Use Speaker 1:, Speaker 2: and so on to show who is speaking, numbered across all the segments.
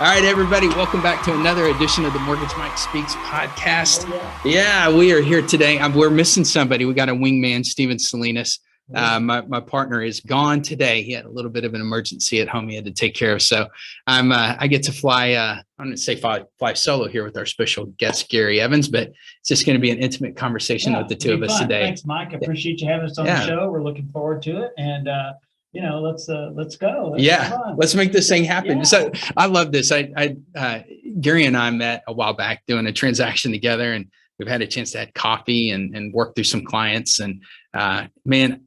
Speaker 1: right, everybody, welcome back to another edition of the Mortgage Mike Speaks podcast. Yeah, we are here today. We're missing somebody. We got a wingman, Steven Salinas. My partner is gone today. He had a little bit of an emergency at home he had to take care of. So I get to fly, I'm going to say fly solo here with our special guest, Gary Evans, but it's just going to be an intimate conversation with the two of us today.
Speaker 2: Thanks, Mike. I appreciate you having us on the show. We're looking forward to it. And, let's go.
Speaker 1: Let's make this thing happen. Yeah. So I love this. Gary and I met a while back doing a transaction together, and we've had a chance to have coffee and work through some clients. And man,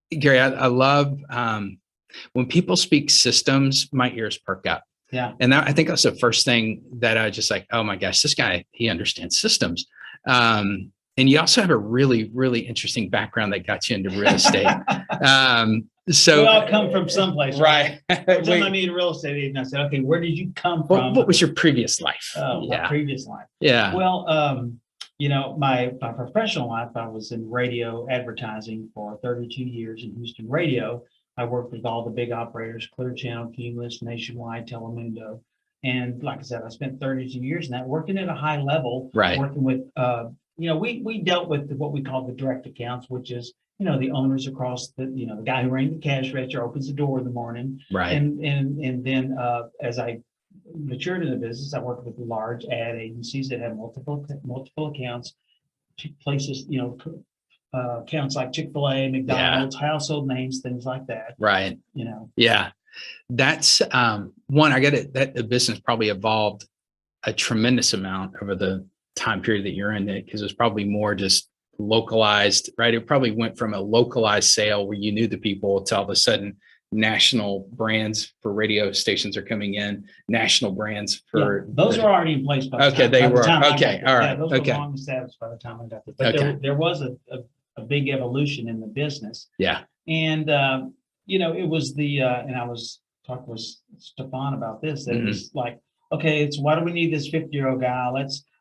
Speaker 1: Gary, I love when people speak systems, my ears perk up.
Speaker 2: Yeah.
Speaker 1: And I think that's the first thing that I just like, oh my gosh, this guy, he understands systems. And you also have a really, really interesting background that got you into real estate. So
Speaker 2: we all come from someplace,
Speaker 1: right?
Speaker 2: Every time I meet a real estate agent, I said, okay, where did you come from?
Speaker 1: What was your previous life?
Speaker 2: My previous life.
Speaker 1: Yeah.
Speaker 2: Well, my professional life, I was in radio advertising for 32 years in Houston radio. I worked with all the big operators, Clear Channel, Cumulus, Nationwide, Telemundo. And like I said, I spent 32 years in that, working at a high level,
Speaker 1: right?
Speaker 2: Working with, we dealt with what we call the direct accounts, which is, the owners across the guy who rang the cash register, opens the door in the morning.
Speaker 1: Right.
Speaker 2: And then as I matured in the business, I worked with large ad agencies that have multiple accounts, places, accounts like Chick-fil-A, McDonald's, household names, things like that.
Speaker 1: Right. Yeah. That's one, I get it, that the business probably evolved a tremendous amount over the time period that you're in it, because it was probably more just localized, right? It probably went from a localized sale where you knew the people to all of a sudden national brands for radio stations are coming in, national brands for
Speaker 2: those are already in place.
Speaker 1: All right.
Speaker 2: Those were long established by the time I got there. But there was a big evolution in the business.
Speaker 1: Yeah.
Speaker 2: And it was and I was talking with Stefan about this, that it was like, okay, it's why do we need this 50-year-old guy?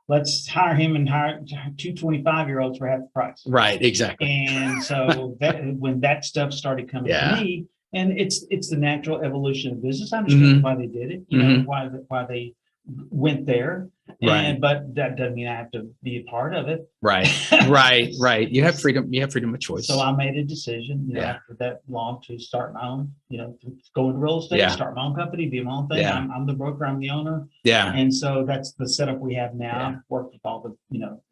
Speaker 2: Let's hire him and hire two 25-year-olds for half the price.
Speaker 1: Right, exactly.
Speaker 2: And so when that stuff started coming to me, and it's the natural evolution of business. I understand why they did it, why they went there.
Speaker 1: Right.
Speaker 2: But that doesn't mean I have to be a part of it.
Speaker 1: Right. Right. You have freedom of choice.
Speaker 2: So I made a decision, after that long, to start my own, to go into real estate, start my own company, do my own thing.
Speaker 1: Yeah.
Speaker 2: I'm the broker, I'm the owner.
Speaker 1: Yeah.
Speaker 2: And so that's the setup we have now. I've worked with all the,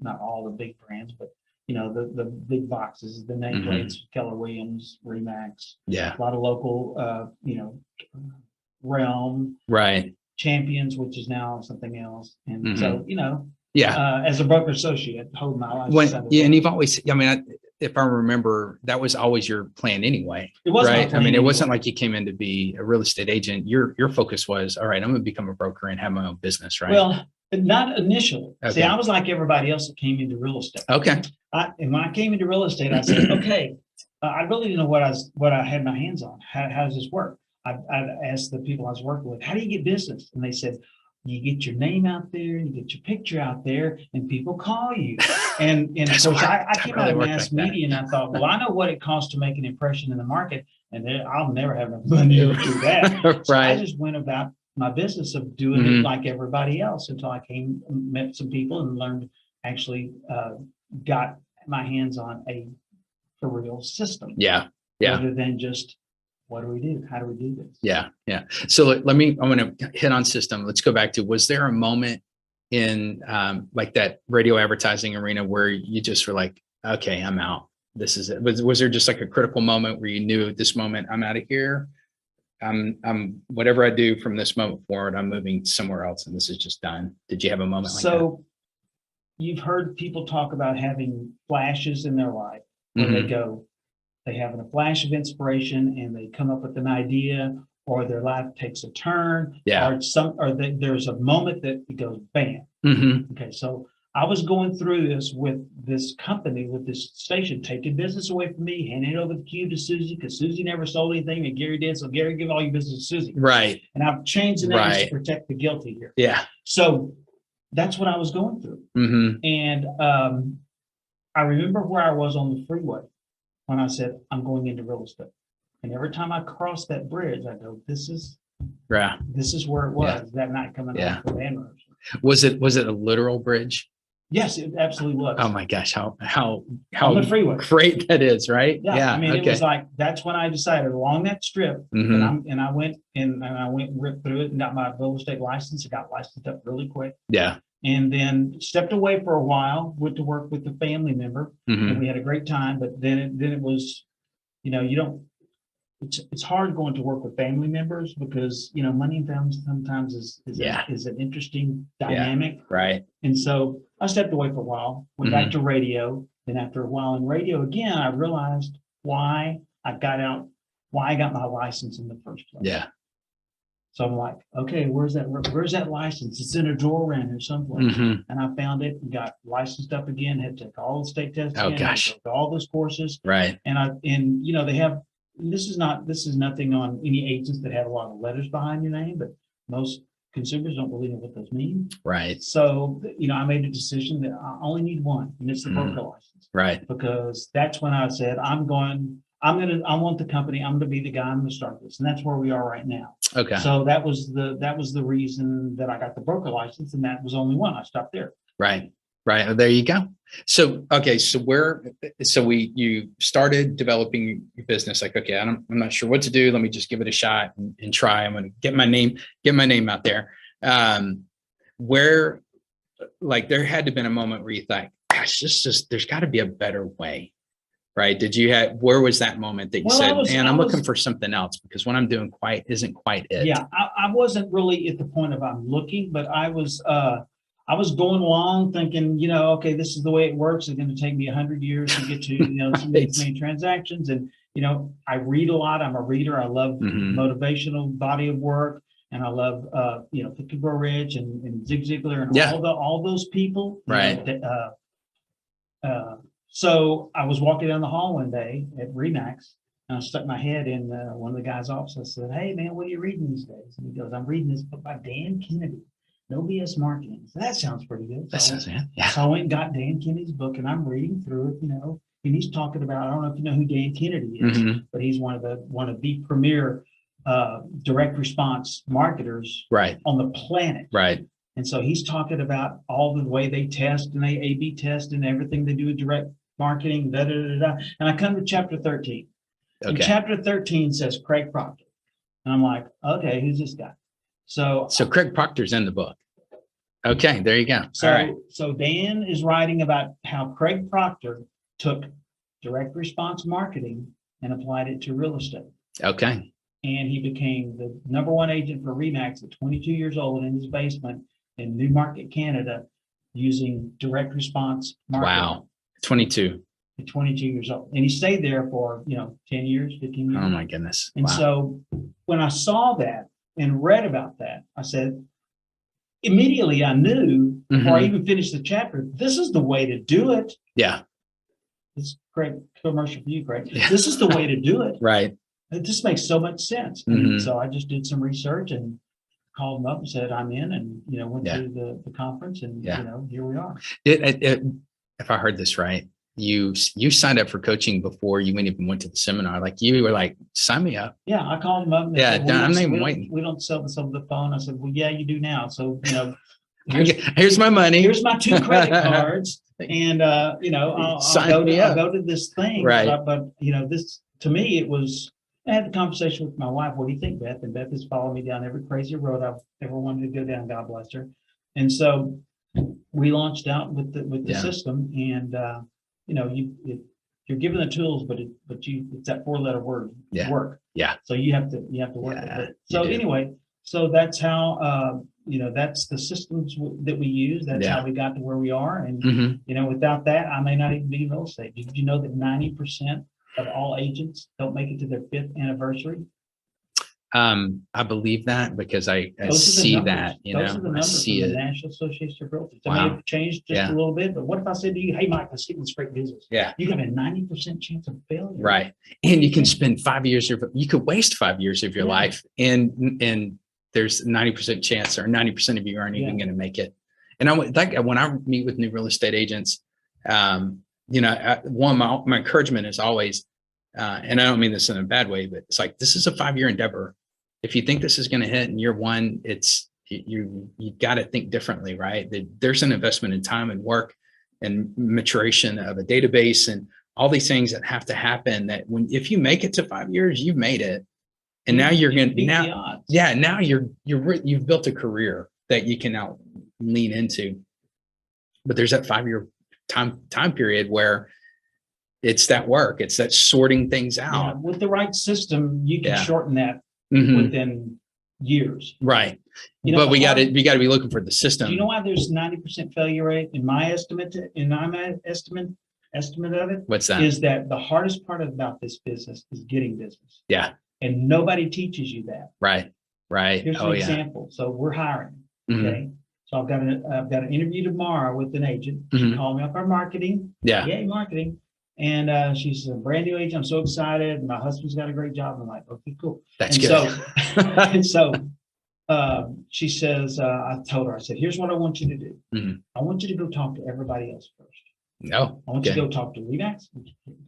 Speaker 2: not all the big brands, but the big boxes, the nameplates, Keller Williams, Remax.
Speaker 1: Yeah.
Speaker 2: A lot of local, Realm.
Speaker 1: Right.
Speaker 2: Champions, which is now something else. And so, as a broker associate, hold my life.
Speaker 1: And you've always, if I remember, that was always your plan anyway.
Speaker 2: It was
Speaker 1: right. It wasn't like you came in to be a real estate agent. Your focus was, all right, I'm going to become a broker and have my own business, right?
Speaker 2: Well, not initially.
Speaker 1: Okay.
Speaker 2: See, I was like everybody else that came into real estate.
Speaker 1: Okay.
Speaker 2: And when I came into real estate, I said, okay, I really didn't know what I had my hands on. How does this work? I'd asked the people I was working with, how do you get business? And they said, you get your name out there, you get your picture out there, and people call you. And of course, I came out of mass media, and I thought, well, I know what it costs to make an impression in the market, and I'll never have enough money to do that. So I just went about my business of doing it like everybody else until I met some people and learned, actually got my hands on a for real system.
Speaker 1: Yeah.
Speaker 2: Rather than just, what do we do? How do we do this?
Speaker 1: Yeah. So I'm going to hit on system. Let's go back to, was there a moment in like that radio advertising arena where you just were like, okay, I'm out. This is it. Was there just like a critical moment where you knew at this moment, I'm out of here? I'm whatever I do from this moment forward, I'm moving somewhere else and this is just done. Did you have a moment like that?
Speaker 2: So you've heard people talk about having flashes in their life where they have a flash of inspiration and they come up with an idea, or their life takes a turn, or there's a moment that it goes bam. Okay, so I was going through this with this company, with this station, taking business away from me, handing it over the queue to Susie, because Susie never sold anything and Gary did. So Gary, give all your business to Susie.
Speaker 1: Right.
Speaker 2: And I've changed the names to protect the guilty here.
Speaker 1: Yeah.
Speaker 2: So that's what I was going through. And I remember where I was on the freeway when I said, I'm going into real estate. And every time I cross that bridge, I go, this is
Speaker 1: Right.
Speaker 2: This is where it was that night coming out from band rehearsal.
Speaker 1: Was it a literal bridge?
Speaker 2: Yes, it absolutely was.
Speaker 1: Oh my gosh, how
Speaker 2: on the freeway.
Speaker 1: Great that is, right?
Speaker 2: Yeah. I mean, it was like, that's when I decided along that strip,
Speaker 1: Mhm.
Speaker 2: and I went and ripped through it and got my real estate license. I got licensed up really quick.
Speaker 1: Yeah.
Speaker 2: And then stepped away for a while, went to work with a family member,
Speaker 1: Mhm.
Speaker 2: and we had a great time. But then it was, you don't. It's hard going to work with family members because money and family sometimes is an interesting dynamic.
Speaker 1: Right.
Speaker 2: And so I stepped away for a while, went back to radio. Then after a while in radio again, I realized why I got my license in the first place.
Speaker 1: Yeah.
Speaker 2: So I'm like, okay, where's that license? It's in a drawer around here someplace.
Speaker 1: Mhm.
Speaker 2: And I found it and got licensed up again, had to take all the state tests
Speaker 1: Oh,
Speaker 2: again, had to
Speaker 1: gosh.
Speaker 2: go to all those courses.
Speaker 1: Right.
Speaker 2: And they have, this is nothing on any agents that have a lot of letters behind your name, but most consumers don't really know what those mean.
Speaker 1: Right.
Speaker 2: So, I made a decision that I only need one, and it's the broker license.
Speaker 1: Right.
Speaker 2: Because that's when I said, I want the company, I'm going to be the guy, I'm going to start this. And that's where we are right now.
Speaker 1: Okay.
Speaker 2: So that was the reason that I got the broker license, and that was only one. I stopped there.
Speaker 1: Right. Right. Well, there you go. So, okay. So you started developing your business. Like, okay, I'm not sure what to do. Let me just give it a shot and try. I'm going to get my name out there. Where, like, there had to have been a moment where you thought, gosh, there's got to be a better way. Right. Where was that moment that you said, man, I'm looking for something else because what I'm doing isn't quite it.
Speaker 2: Yeah. I wasn't really at the point of I'm looking, but I was going along thinking, okay, this is the way it works. It's going to take me 100 years to get to, some of these main transactions. And, I read a lot. I'm a reader. I love motivational body of work. And I love, Think and Grow Rich and Zig Ziglar and all those people.
Speaker 1: Right.
Speaker 2: So I was walking down the hall one day at Remax, and I stuck my head in one of the guys' office. I said, "Hey, man, what are you reading these days?" And he goes, "I'm reading this book by Dan Kennedy, No BS Marketing." So that sounds pretty good.
Speaker 1: That sounds good. Yeah.
Speaker 2: So I went and got Dan Kennedy's book, and I'm reading through it, and he's talking about, I don't know if you know who Dan Kennedy is, but he's one of the premier direct response marketers on the planet.
Speaker 1: Right.
Speaker 2: And so he's talking about all the way they test and they A/B test and everything they do with direct marketing, da, da, da, da. And I come to chapter 13. Okay. And chapter 13 says Craig Proctor. And I'm like, okay, who's this guy? So
Speaker 1: Craig Proctor's in the book. Okay, there you go. All right.
Speaker 2: So Dan is writing about how Craig Proctor took direct response marketing and applied it to real estate.
Speaker 1: Okay.
Speaker 2: And he became the number one agent for Remax at 22 years old in his basement in Newmarket, Canada, using direct response marketing.
Speaker 1: Wow. 22.
Speaker 2: At 22 years old. And he stayed there for, 10 years, 15 years.
Speaker 1: Oh my goodness.
Speaker 2: And so when I saw that and read about that, I said, immediately I knew before I even finished the chapter, this is the way to do it.
Speaker 1: Yeah.
Speaker 2: It's great commercial for you, Craig. Yeah. This is the way to do it.
Speaker 1: Right.
Speaker 2: It just makes so much sense. And so I just did some research and called him up and said, I'm in, and, went to the conference, and, here we are.
Speaker 1: If I heard this right, you signed up for coaching before you even went to the seminar. Like, you were like, sign me up.
Speaker 2: Yeah. I called him up. And
Speaker 1: said, I'm not even waiting.
Speaker 2: We don't sell this over the phone. I said, well, yeah, you do now. So,
Speaker 1: here's my money.
Speaker 2: Here's my 2 credit cards. And, I'll go to this thing.
Speaker 1: Right.
Speaker 2: But this, to me, it was, I had the conversation with my wife. What do you think, Beth? And Beth has followed me down every crazy road I've ever wanted to go down. God bless her. And so we launched out with the system, and you're given the tools, but it's that 4-letter word, work.
Speaker 1: Yeah.
Speaker 2: So you have to work with it. So anyway, so that's how that's the systems that we use. That's how we got to where we are. And without that, I may not even be in real estate. Did you know that 90% of all agents don't make it to their 5th anniversary?
Speaker 1: I believe that because I see that,
Speaker 2: Those are the numbers
Speaker 1: I see
Speaker 2: from
Speaker 1: it.
Speaker 2: the National Association of Realtors. They may have changed just a little bit, but what if I said to you, hey, Mike, let's get in this great business?
Speaker 1: Yeah.
Speaker 2: You got a 90% chance of failure.
Speaker 1: Right. And you can spend 5 years you could waste 5 years of your life, and there's 90% chance, or 90% of you aren't even going to make it. And when I meet with new real estate agents, my encouragement is always, and I don't mean this in a bad way, but it's like, this is a 5-year endeavor. if you think this is going to hit in year one, you got to think differently, right? There's an investment in time and work and maturation of a database and all these things that have to happen, that if you make it to 5 years, you've made it. And now you're going to, now you've built a career that you can now lean into. But there's that 5 year time period where it's that work, it's that sorting things out.
Speaker 2: With the right system, you can shorten that
Speaker 1: Mm-hmm.
Speaker 2: within years.
Speaker 1: Right. But we got to be looking for the system.
Speaker 2: Do you know why there's 90% failure rate in my estimate? Estimate of it?
Speaker 1: What's that?
Speaker 2: Is that the hardest part about this business is getting business.
Speaker 1: Yeah.
Speaker 2: And nobody teaches you that.
Speaker 1: Right.
Speaker 2: Here's an example. So we're hiring.
Speaker 1: Mm-hmm.
Speaker 2: Okay. So I've got an interview tomorrow with an agent.
Speaker 1: Mm-hmm.
Speaker 2: She called me up our marketing.
Speaker 1: Yeah.
Speaker 2: Yay, marketing. And she's a brand new agent. I'm so excited. My husband's got a great job. I'm like, okay, cool.
Speaker 1: That's good.
Speaker 2: So she says, I told her, I said, here's what I want you to do.
Speaker 1: Mm-hmm.
Speaker 2: I want you to go talk to everybody else first.
Speaker 1: No.
Speaker 2: I want you to go talk to Remax.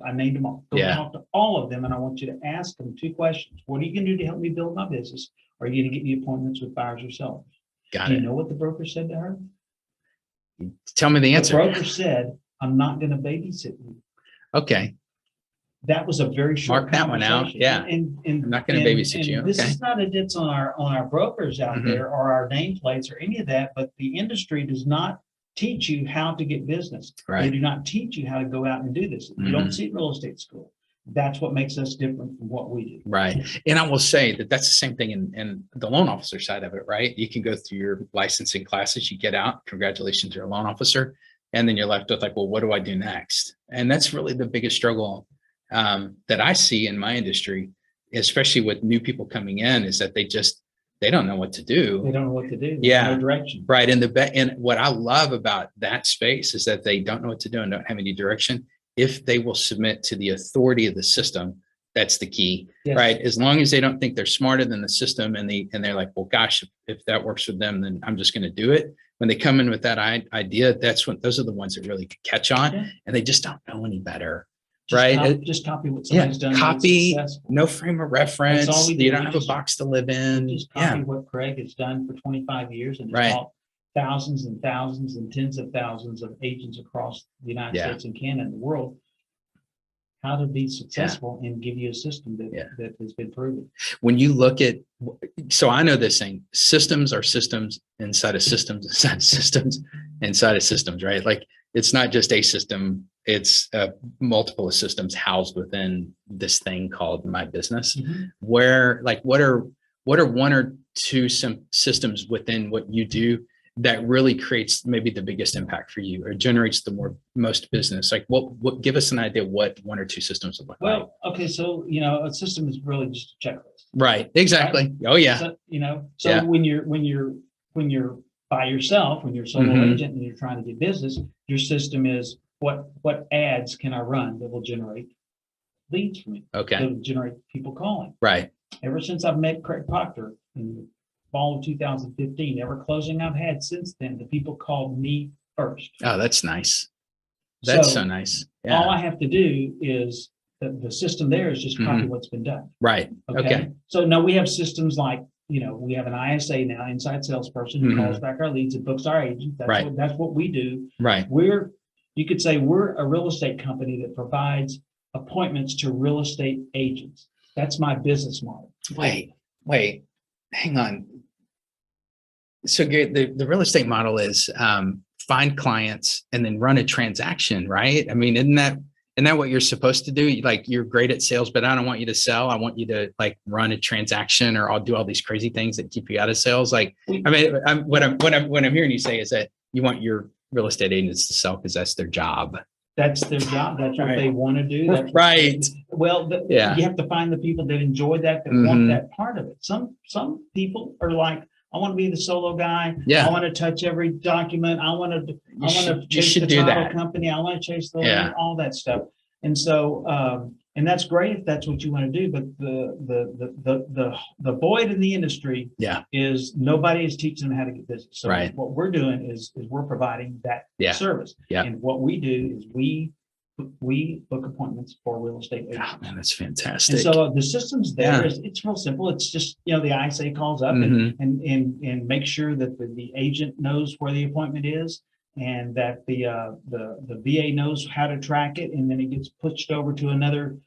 Speaker 2: I named them all. Go talk to all of them. And I want you to ask them 2 questions. What are you going to do to help me build my business? Are you going to get me appointments with buyers or sellers? Do you know what the broker said to her?
Speaker 1: Tell me the answer.
Speaker 2: The broker said, I'm not going to babysit you.
Speaker 1: Okay.
Speaker 2: That was a very short
Speaker 1: Mark that one out. Yeah.
Speaker 2: And
Speaker 1: I'm not going to babysit you.
Speaker 2: This is not a ditch on our brokers out
Speaker 1: Mm-hmm.
Speaker 2: there or our nameplates or any of that, but the industry does not teach you how to get business.
Speaker 1: Right.
Speaker 2: They do not teach you how to go out and do this. You don't see real estate school. That's what makes us different from what we do.
Speaker 1: Right. And I will say that that's the same thing in the loan officer side of it, right? You can go through your licensing classes, you get out, congratulations, you're a loan officer. And then you're left with like, well, what do I do next? And that's really the biggest struggle that I see in my industry, especially with new people coming in, is that they don't know what to do.
Speaker 2: They don't know what to do.
Speaker 1: Yeah.
Speaker 2: No direction.
Speaker 1: Right. And what I love about that space is that they don't know what to do and don't have any direction. If they will submit to the authority of the system, that's the key, right? As long as they don't think they're smarter than the system and they're like, well, gosh, if that works for them, then I'm just going to do it. When they come in with that idea, those are the ones that really catch on, and they just don't know any better. Right.
Speaker 2: Just copy what somebody's done.
Speaker 1: Copy, no frame of reference.
Speaker 2: You
Speaker 1: don't have a box to live in.
Speaker 2: Just copy what Craig has done for 25 years and it's taught thousands and thousands and tens of thousands of agents across the United States and Canada and the world how to be successful and give you a system that has been proven.
Speaker 1: When you look at, so I know this thing, systems are systems inside of systems, inside of systems, inside of systems, right? Like it's not just a system, it's multiple systems housed within this thing called my business.
Speaker 2: Mm-hmm.
Speaker 1: Where like, what are one or two systems within what you do that really creates maybe the biggest impact for you or generates the most business? Like what give us an idea what one or two systems would look like?
Speaker 2: Well, okay. So, a system is really just a checklist.
Speaker 1: Right. Exactly. Right? Oh yeah.
Speaker 2: So, when you're by yourself, when you're a solo agent and you're trying to get business, your system is what ads can I run that will generate leads for me?
Speaker 1: Okay.
Speaker 2: That will generate people calling.
Speaker 1: Right.
Speaker 2: Ever since I've met Craig Proctor in fall of 2015, every closing I've had since then, the people called me first.
Speaker 1: Oh, that's nice. That's so nice. Yeah.
Speaker 2: All I have to do is the system there is just copy what's been done.
Speaker 1: Right. Okay.
Speaker 2: So now we have systems like, we have an ISA now, inside salesperson, who calls back our leads and books our agents. That's what we do.
Speaker 1: Right.
Speaker 2: You could say we're a real estate company that provides appointments to real estate agents. That's my business model.
Speaker 1: Wait, hang on. So the real estate model is find clients and then run a transaction, right? I mean, isn't that what you're supposed to do? Like you're great at sales, but I don't want you to sell. I want you to like run a transaction, or I'll do all these crazy things that keep you out of sales. Like, I mean, what I'm hearing you say is that you want your real estate agents to sell because that's their job.
Speaker 2: That's their job. That's what they want to do. That's
Speaker 1: right.
Speaker 2: Well, you have to find the people that enjoy that want that part of it. Some people are like, I want to be the solo guy.
Speaker 1: Yeah.
Speaker 2: I want to touch every document. I want to chase the title company. I want to chase the land, all that stuff. And so, and that's great if that's what you want to do. But the void in the industry is nobody is teaching them how to get business. So what we're doing is we're providing that service.
Speaker 1: Yeah.
Speaker 2: And what we do is we we book appointments for real estate agents.
Speaker 1: Oh, man, that's fantastic.
Speaker 2: And so the system's there.
Speaker 1: Yeah.
Speaker 2: It's real simple. It's just, the ISA calls up
Speaker 1: Mhm.
Speaker 2: and make sure that the agent knows where the appointment is, and that the VA knows how to track it, and then it gets pushed over to another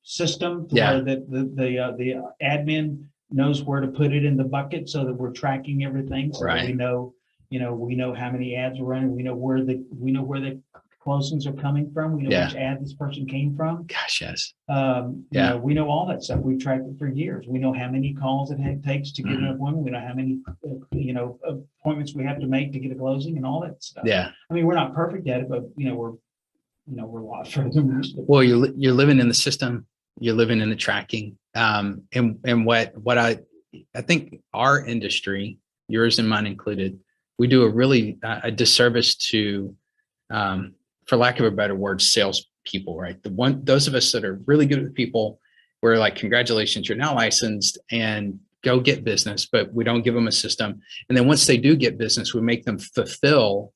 Speaker 2: system
Speaker 1: Yeah.
Speaker 2: where the admin knows where to put it in the bucket, so that we're tracking everything, so that
Speaker 1: Right.
Speaker 2: we know how many ads we're running. We know where the closings are coming from. We know
Speaker 1: Yeah.
Speaker 2: which ad this person came from.
Speaker 1: Gosh, yes.
Speaker 2: Yeah. We know all that stuff. We've tracked it for years. We know how many calls it takes to get an appointment. We know how many, appointments we have to make to get a closing and all that stuff.
Speaker 1: Yeah.
Speaker 2: I mean, we're not perfect at it, but we're a lot further than we used to be.
Speaker 1: Well, you're living in the system. You're living in the tracking. And what I think our industry, yours and mine included, we do a really a disservice to, for lack of a better word, sales people, right? Those of us that are really good with people, we're like, congratulations, you're now licensed and go get business, but we don't give them a system. And then once they do get business, we make them fulfill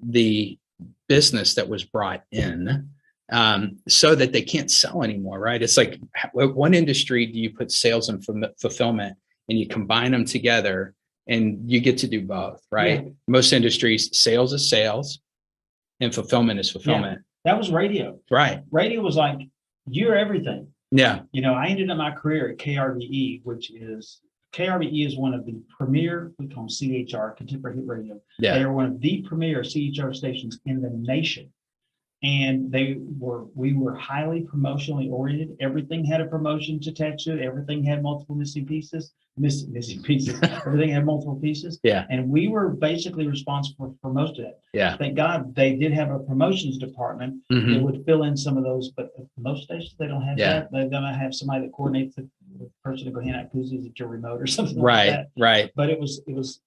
Speaker 1: the business that was brought in, so that they can't sell anymore, right? It's like, one industry do you put sales and fulfillment, and you combine them together and you get to do both, right?
Speaker 2: Yeah.
Speaker 1: Most industries, sales is sales and fulfillment is fulfillment.
Speaker 2: That was radio.
Speaker 1: Right.
Speaker 2: Radio was like, you're everything.
Speaker 1: Yeah.
Speaker 2: I ended up my career at KRVE, KRVE is one of the premier, we call them CHR, Contemporary Hit Radio.
Speaker 1: Yeah.
Speaker 2: They are one of the premier CHR stations in the nation. And we were highly promotionally oriented. Everything had a promotions attached to it. Everything had multiple missing pieces. Everything had multiple pieces.
Speaker 1: Yeah.
Speaker 2: And we were basically responsible for most of it.
Speaker 1: Yeah.
Speaker 2: Thank God they did have a promotions department
Speaker 1: Mhm.
Speaker 2: that would fill in some of those, but most stations, they don't have
Speaker 1: Yeah.
Speaker 2: that. They're gonna have somebody that coordinates the person to go hand out koozies at your remote or something like
Speaker 1: Right.
Speaker 2: that.
Speaker 1: Right.
Speaker 2: But it was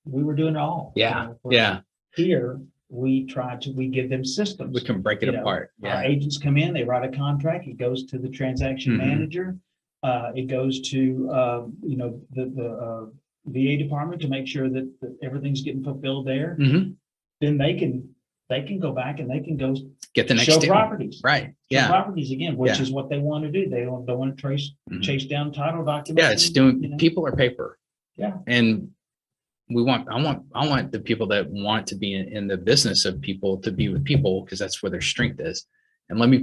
Speaker 2: we were doing it all.
Speaker 1: Yeah.
Speaker 2: For
Speaker 1: Yeah.
Speaker 2: Here, we give them systems.
Speaker 1: We can break it apart.
Speaker 2: Our
Speaker 1: Yeah.
Speaker 2: agents come in, they write a contract, it goes to the transaction
Speaker 1: Mhm.
Speaker 2: manager. It goes to, the VA department to make sure that everything's getting fulfilled there.
Speaker 1: Mhm.
Speaker 2: Then they can go back and they can go
Speaker 1: Get the next
Speaker 2: show
Speaker 1: deal.
Speaker 2: properties.
Speaker 1: Right.
Speaker 2: Show
Speaker 1: Yeah.
Speaker 2: properties again, which
Speaker 1: Yeah.
Speaker 2: is what they want to do. They don't want to
Speaker 1: Mhm.
Speaker 2: chase down title documents.
Speaker 1: Yeah. It's
Speaker 2: and,
Speaker 1: doing people or paper.
Speaker 2: Yeah.
Speaker 1: And I want the people that want to be in the business of people to be with people, because that's where their strength is. And let me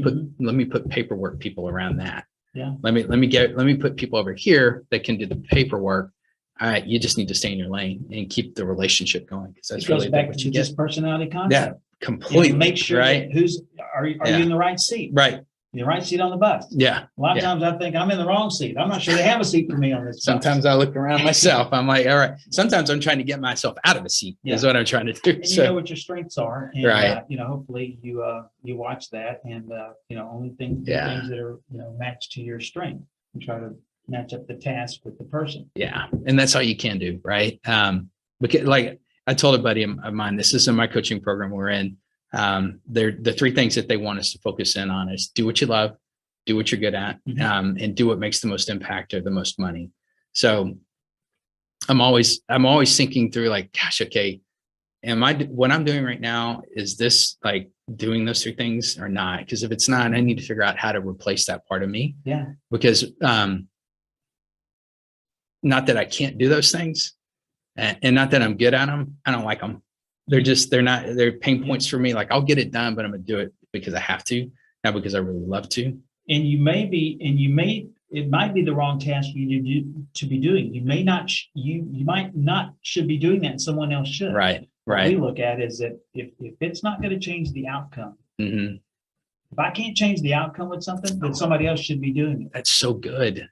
Speaker 1: put paperwork people around that.
Speaker 2: Yeah.
Speaker 1: Let me put people over here that can do the paperwork. All right. You just need to stay in your lane and keep the relationship going, because that's
Speaker 2: It goes
Speaker 1: really
Speaker 2: back
Speaker 1: what
Speaker 2: to
Speaker 1: you get.
Speaker 2: just personality
Speaker 1: Yeah.
Speaker 2: concept.
Speaker 1: Completely.
Speaker 2: Make sure
Speaker 1: right.
Speaker 2: that are you in the right seat?
Speaker 1: Right.
Speaker 2: The right seat on the bus.
Speaker 1: Yeah.
Speaker 2: A lot of
Speaker 1: Yeah.
Speaker 2: times I think I'm in the wrong seat. I'm not sure they have a seat for me on this bus.
Speaker 1: Sometimes I look around myself. I'm like, all right. Sometimes I'm trying to get myself out of a seat is what I'm trying to do.
Speaker 2: And you know what your strengths are. And,
Speaker 1: Right.
Speaker 2: Hopefully you watch that and, only things that are, matched to your strength, and try to match up the task with the person.
Speaker 1: Yeah. And that's all you can do. Right. Because like I told a buddy of mine, this is in my coaching program we're in. The three things that they want us to focus in on is do what you love, do what you're good at,
Speaker 2: Mhm.
Speaker 1: and do what makes the most impact or the most money. So I'm always thinking through like, gosh, okay, what I'm doing right now, is this like doing those three things or not? Because if it's not, I need to figure out how to replace that part of me.
Speaker 2: Yeah.
Speaker 1: Because not that I can't do those things, and not that I'm good at them. I don't like them. They're pain points for me. Like I'll get it done, but I'm gonna do it because I have to, not because I really love to.
Speaker 2: And it might be the wrong task for you to be doing. You might not should be doing that, and someone else should.
Speaker 1: Right.
Speaker 2: What
Speaker 1: Right.
Speaker 2: we look at is that if it's not going to change the outcome,
Speaker 1: Mhm.
Speaker 2: if I can't change the outcome with something, then somebody else should be doing it.
Speaker 1: That's so good.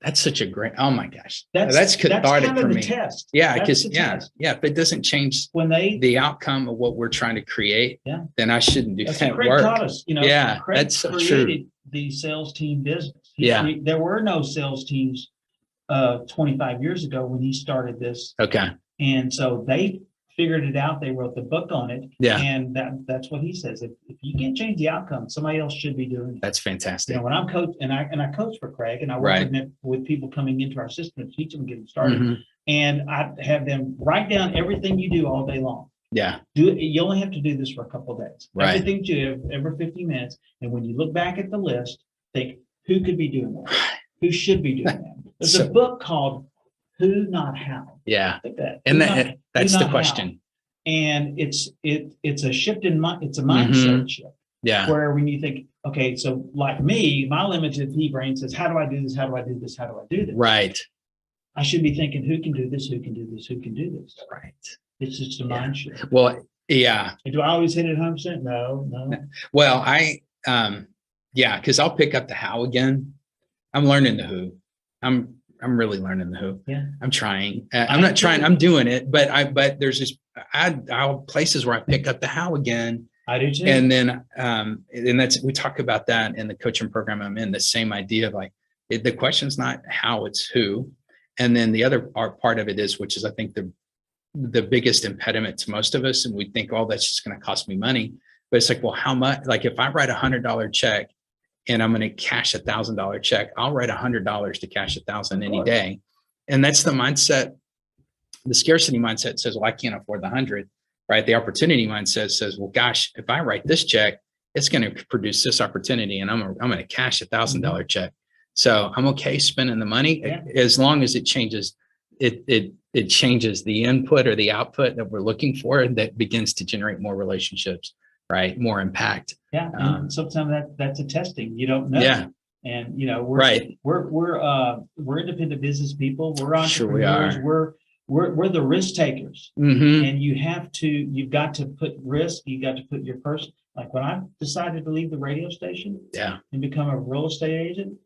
Speaker 1: That's such a great. Oh my gosh.
Speaker 2: That's
Speaker 1: cathartic
Speaker 2: kind of
Speaker 1: for
Speaker 2: the
Speaker 1: me.
Speaker 2: test.
Speaker 1: Yeah.
Speaker 2: That's
Speaker 1: Because
Speaker 2: the test.
Speaker 1: if it doesn't change
Speaker 2: When
Speaker 1: the outcome of what we're trying to create,
Speaker 2: Yeah.
Speaker 1: then I shouldn't do
Speaker 2: That's
Speaker 1: that
Speaker 2: what Craig
Speaker 1: work.
Speaker 2: taught us.
Speaker 1: Yeah,
Speaker 2: Craig
Speaker 1: that's so
Speaker 2: created the sales team business. There were no sales teams 25 years ago when he started this.
Speaker 1: Okay.
Speaker 2: And so they figured it out. They wrote the book on it.
Speaker 1: Yeah.
Speaker 2: And that's what he says. If you can't change the outcome, somebody else should be doing it.
Speaker 1: That's fantastic.
Speaker 2: When I'm coach and I coach for Craig, and I work
Speaker 1: Right.
Speaker 2: with people coming into our system and teach them, get them started.
Speaker 1: Mhm.
Speaker 2: And I have them write down everything you do all day long.
Speaker 1: Yeah.
Speaker 2: You only have to do this for a couple of days.
Speaker 1: Right.
Speaker 2: Everything you do every 50 minutes. And when you look back at the list, think who could be doing that? Who should be doing that? There's a book called Who Not How.
Speaker 1: Yeah.
Speaker 2: Like that.
Speaker 1: And that's the question.
Speaker 2: How. And it's a shift in it's a mindset shift.
Speaker 1: Yeah.
Speaker 2: Where when you think, okay, so like me, my limited pea brain says, how do I do this? How do I do this? How do I do this?
Speaker 1: Right.
Speaker 2: I should be thinking, who can do this? Who can do this? Who can do this?
Speaker 1: Right.
Speaker 2: It's just a mind shift.
Speaker 1: Well, yeah.
Speaker 2: Do I always hit it 100%? No.
Speaker 1: Well, because I'll pick up the how again. I'm learning the who. I'm really learning the who.
Speaker 2: Yeah.
Speaker 1: I'm trying. I'm not trying. I'm doing it, but there's just I'll places where I pick up the how again.
Speaker 2: I do too.
Speaker 1: And then we talk about that in the coaching program I'm in. The same idea of like the question's not how, it's who. And then the other part of it is, which is I think the biggest impediment to most of us, and we think, oh, that's just going to cost me money. But it's like, well, how much? Like if I write $100 check and I'm going to cash $1,000 check, I'll write $100 to cash 1,000 any day. And that's the mindset. The scarcity mindset says, well, I can't afford the 100, right? The opportunity mindset says, well, gosh, if I write this check, it's going to produce this opportunity, and I'm going to cash $1,000 check. So I'm okay spending the money as long as it changes. It changes the input or the output that we're looking for, and that begins to generate more relationships, right? More impact.
Speaker 2: Yeah. And sometimes that's a testing. You don't know.
Speaker 1: Yeah.
Speaker 2: And we're independent business people. We're entrepreneurs.
Speaker 1: Sure we are.
Speaker 2: We're the risk takers. And you've got to put risk. You got to put your person. Like when I decided to leave the radio station and become a real estate agent,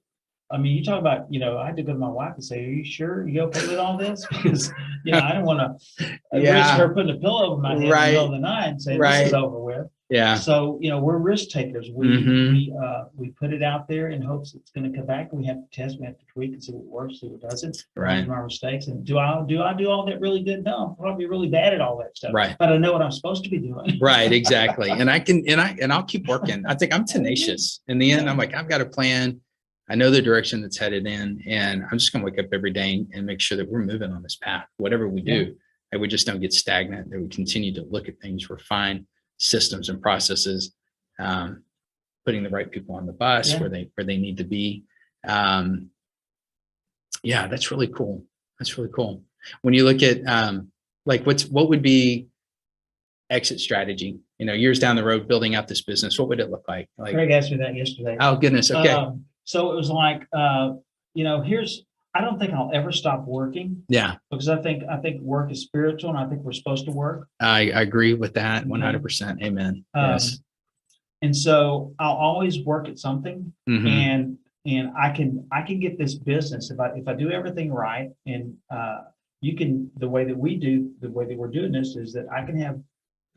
Speaker 2: I mean, you talk about, I had to go to my wife and say, are you sure you okay with all this? Because, I don't want to risk her putting a pillow over my head in the middle of the night and say, this is over with.
Speaker 1: Yeah.
Speaker 2: So, we're risk takers. We put it out there in hopes it's going to come back. We have to test, we have to tweak and see what works, see what doesn't.
Speaker 1: Right.
Speaker 2: Our mistakes. And do I do all that really good? No, I'm probably really bad at all that stuff.
Speaker 1: Right.
Speaker 2: But I know what I'm supposed to be doing.
Speaker 1: Right. Exactly. And I'll keep working. I think I'm tenacious. In the end, I'm like, I've got a plan. I know the direction that's headed in, and I'm just going to wake up every day and make sure that we're moving on this path, whatever we do, that we just don't get stagnant, that we continue to look at things, refine systems and processes, putting the right people on the bus where they need to be. That's really cool. That's really cool. When you look at what would be exit strategy, years down the road, building out this business, what would it look like?
Speaker 2: Craig asked me that yesterday.
Speaker 1: Oh, goodness. Okay.
Speaker 2: So it was like, I don't think I'll ever stop working.
Speaker 1: Yeah.
Speaker 2: Because I think work is spiritual, and I think we're supposed to work.
Speaker 1: I agree with that 100%. Amen. Yes.
Speaker 2: And so I'll always work at something, and I can get this business if I do everything right, and the way that we're doing this is that I can have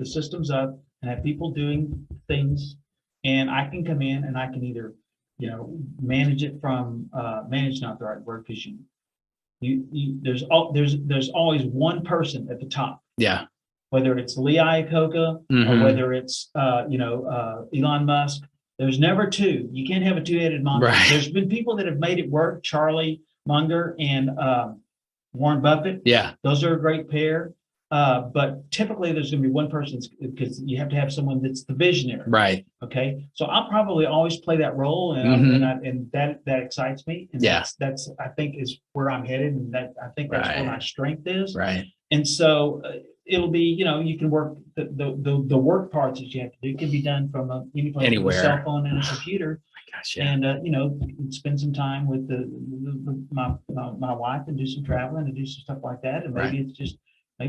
Speaker 2: the systems up and have people doing things, and I can come in and I can either manage it from manage, not the right word, because there's always one person at the top. Yeah. Whether it's Lee Iacocca or whether it's Elon Musk, there's never two. You can't have a two-headed monster. Right. There's been people that have made it work. Charlie Munger and Warren Buffett. Yeah. Those are a great pair. But typically there's going to be one person, because you have to have someone that's the visionary. Right. Okay. So I'll probably always play that role, and that excites me. And that's I think is where I'm headed, and that I think that's where my strength is. Right. And so it'll be, you can work the work parts that you have to do can be done from anywhere, with a cell phone and a computer. Gosh, yeah. And spend some time with my wife and do some traveling and do some stuff like that. And maybe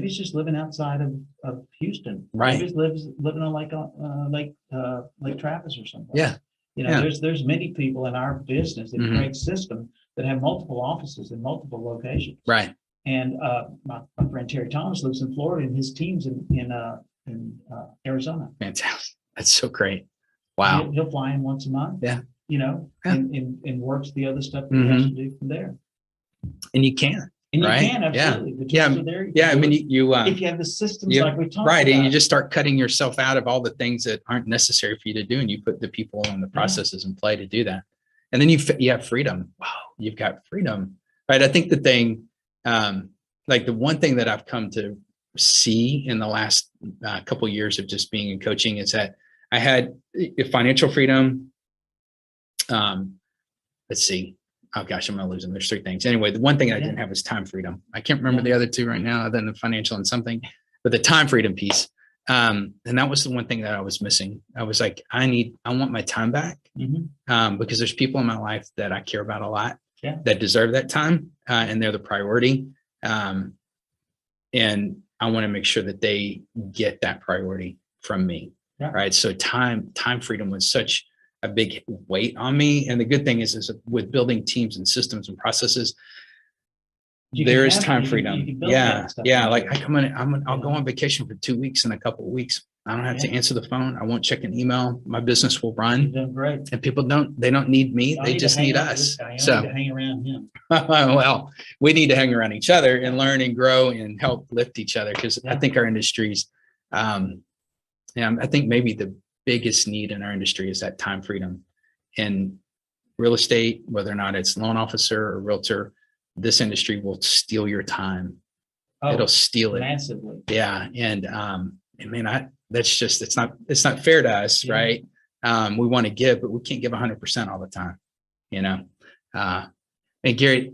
Speaker 2: it's just living outside of Houston. Right. Maybe it's living on Lake Travis or something. Yeah. There's many people in our business in Craig's system that have multiple offices in multiple locations. Right. And my friend Terry Thomas lives in Florida, and his team's in Arizona. Fantastic. That's so great. Wow. He'll fly in once a month. Yeah. And works the other stuff that he has to do from there. And you can. And you can, absolutely. Yeah. I mean, you if you have the systems like we talked about. And you just start cutting yourself out of all the things that aren't necessary for you to do, and you put the people and the processes in play to do that. And then you have freedom. Wow, you've got freedom. Right. I think the thing, the one thing that I've come to
Speaker 1: see in the last couple of years of just being in coaching is that I had financial freedom. Let's see. Oh gosh, I'm going to lose them. There's three things. Anyway, the one thing I didn't have was time freedom. I can't remember the other two right now, other than the financial and something, but the time freedom piece. And that was the one thing that I was missing. I was like, I want my time back, because there's people in my life that I care about a lot that deserve that time, and they're the priority. And I want to make sure that they get that priority from me. Right. So time freedom was such a big weight on me. And the good thing is with building teams and systems and processes, there is time freedom. Yeah. Like I'll go on vacation for 2 weeks in a couple of weeks. I don't have to answer the phone. I won't check an email. My business will run.
Speaker 2: Great.
Speaker 1: And people don't need me. They just need us.
Speaker 2: So hang around him.
Speaker 1: Well, we need to hang around each other and learn and grow and help lift each other. Cause I think our industries, I think maybe the biggest need in our industry is that time freedom. In real estate, whether or not it's loan officer or realtor, this industry will steal your time. It'll steal it
Speaker 2: massively.
Speaker 1: Yeah. And that's just, it's not fair to us. Right. We want to give, but we can't give 100% all the time, and Gary,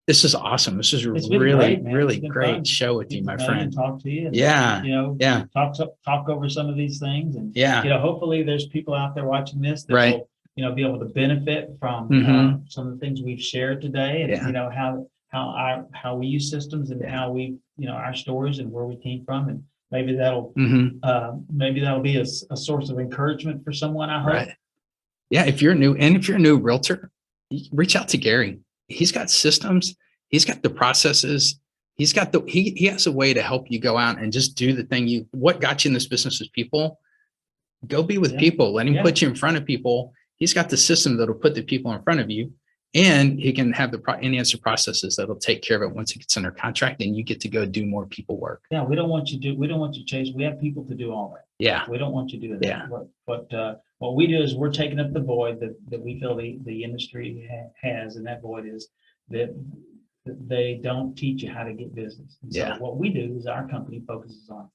Speaker 1: this is awesome. This is really great show with you, my friend.
Speaker 2: Talk to you. Talk over some of these things, and hopefully there's people out there watching this that will, be able to benefit from some of the things we've shared today, and how we use systems and how we, our stories and where we came from, and maybe that'll be a source of encouragement for someone. I hope. Right.
Speaker 1: Yeah, if you're new, and if you're a new realtor, reach out to Gary. He's got systems. He's got the processes. He has a way to help you go out and just do the thing. What got you in this business is people. Go be with people. Let him put you in front of people. He's got the system that'll put the people in front of you, and he can have the answer processes that'll take care of it once it gets under contract, and you get to go do more people work.
Speaker 2: Yeah, we don't want you to chase. We have people to do all that.
Speaker 1: Yeah,
Speaker 2: we don't want you doing that. But what we do is we're taking up the void that we feel the industry has, and that void is that they don't teach you how to get business. And so what we do is our company focuses on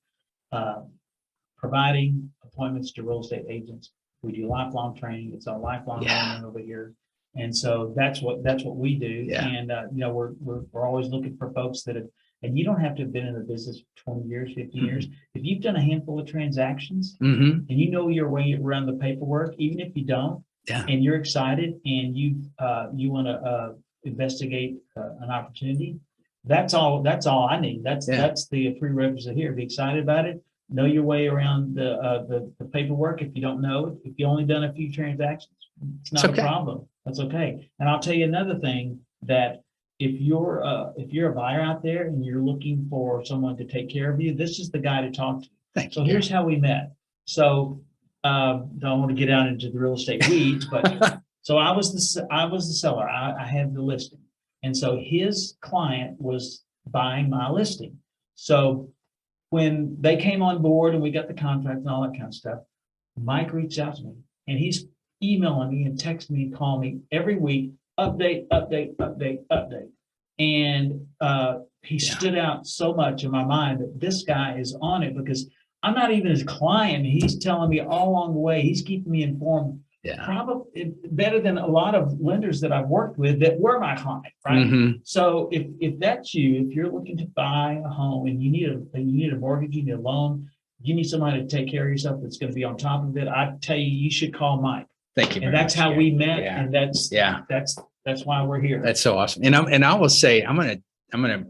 Speaker 2: providing appointments to real estate agents. We do lifelong training. It's a lifelong learning over here. And so that's what we do. Yeah. And we're always looking for folks that have, and you don't have to have been in the business for 20 years, 15 years. If you've done a handful of transactions and you know your way around the paperwork, even if you don't, and you're excited and you want to investigate an opportunity, that's all I need. That's the prerequisite here. Be excited about it. Know your way around the paperwork. If you don't know it, if you only done a few transactions, it's not a problem. That's okay. And I'll tell you another thing, that if you're a buyer out there and you're looking for someone to take care of you, this is the guy to talk to.
Speaker 1: Thank
Speaker 2: you.
Speaker 1: So
Speaker 2: here's how we met. So don't want to get out into the real estate weeds, but so I was the seller. I had the listing, and so his client was buying my listing. So when they came on board and we got the contract and all that kind of stuff, Mike reached out to me, and he's emailing me and texting me and calling me every week, update. And he stood out so much in my mind that this guy is on it, because I'm not even his client. He's telling me all along the way. He's keeping me informed. Probably better than a lot of lenders that I've worked with that were my client, right? So if that's you, if you're looking to buy a home and you need a mortgage, you need a loan, you need somebody to take care of yourself that's going to be on top of it, I tell you should call Mike.
Speaker 1: Thank you.
Speaker 2: And that's how we met, and that's why we're here.
Speaker 1: That's so awesome. And I will say, I'm gonna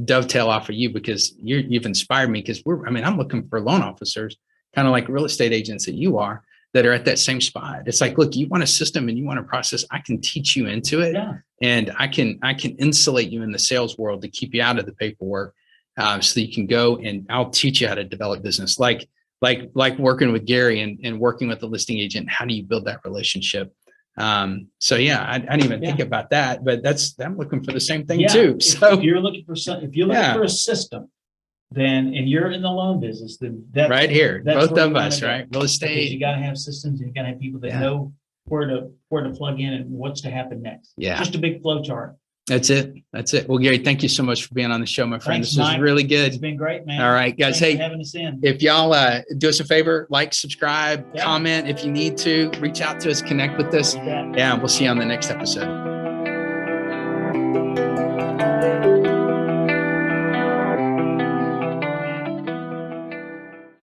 Speaker 1: dovetail off of you, because you've inspired me, because I'm looking for loan officers, kind of like real estate agents that you are, that are at that same spot. It's like, look, you want a system and you want a process, I can teach you into it. And I can insulate you in the sales world to keep you out of the paperwork, so that you can go, and I'll teach you how to develop business. Like working with Gary and working with the listing agent. How do you build that relationship? I didn't even think about that, but I'm looking for the same thing too. So
Speaker 2: if you're looking for a system, then, and you're in the loan business, then that's
Speaker 1: right here, both of us, right? Real estate.
Speaker 2: Because you got to have systems, and you got to have people that know where to plug in and what's to happen next.
Speaker 1: Yeah.
Speaker 2: Just a big flow chart.
Speaker 1: That's it. That's it. Well, Gary, thank you so much for being on the show, my friend.
Speaker 2: Thanks,
Speaker 1: this was
Speaker 2: Mike.
Speaker 1: really good.
Speaker 2: It's been great, man.
Speaker 1: All right, guys.
Speaker 2: Thanks
Speaker 1: Hey,
Speaker 2: for having us in.
Speaker 1: if y'all do us a favor, like, subscribe,
Speaker 2: Yeah.
Speaker 1: comment if you need to, reach out to us, connect with us.
Speaker 2: Yeah.
Speaker 1: Yeah, we'll see you on the next episode.